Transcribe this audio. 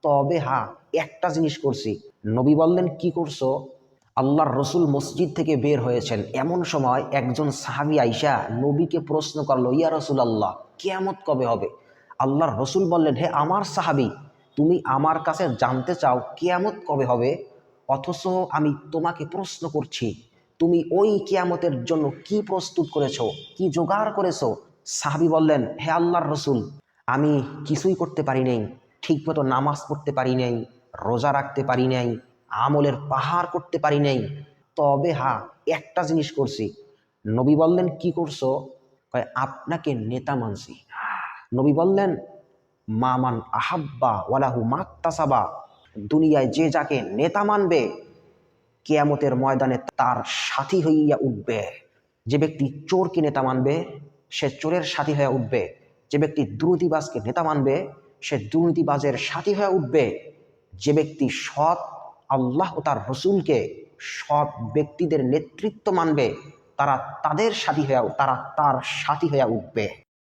তবে হ্যাঁ, একটা জিনিস করছি। নবী বললেন, কি করছো? আল্লাহর রসুল মসজিদ থেকে বের হয়েছেন, এমন সময় একজন সাহাবী আইসা নবীকে প্রশ্ন করলো, ইয়া রাসূলুল্লাহ, কিয়ামত কবে হবে? আল্লাহর রসুল বললেন, হে আমার সাহাবী, তুমি আমার কাছে জানতে চাও কিয়ামত কবে হবে, অথচ আমি তোমাকে প্রশ্ন করছি তুমি ওই কিয়ামতের জন্য কি প্রস্তুত করেছো, কি জোগাড় করেছো? সাহাবী বললেন, হে আল্লাহর রসুল, আমি কিছুই করতে পারি নাই, ঠিকমতো নামাজ পড়তে পারি নাই, রোজা রাখতে পারি নাই, আমলের পাহাড় করতে পারি নাই, তবে হ্যাঁ, একটা জিনিস করছি। নবী বললেন, কি করছো? কয়, আপনাকে নেতা মানছি। নবী বললেন, মামান আহাব্বা ওয়ালাহু মাক্তাসাবা, দুনিয়ায় যে যাকে নেতা মানবে কিয়ামতের ময়দানে তার সাথী হইয়া উঠবে। যে ব্যক্তি চোরকে নেতা মানবে সে চোরের সাথী হয়ে উঠবে, যে ব্যক্তি দুর্নীতিবাজকে নেতা মানবে সে দুর্নীতিবাজের সাথী হয়ে উঠবে, যে ব্যক্তি সৎ আল্লাহ ও তার রসুলকে, সৎ ব্যক্তিদের নেতৃত্ব মানবে তারা তাদের সাথী হয়ে তারা তার সাথী হয়ে উঠবে।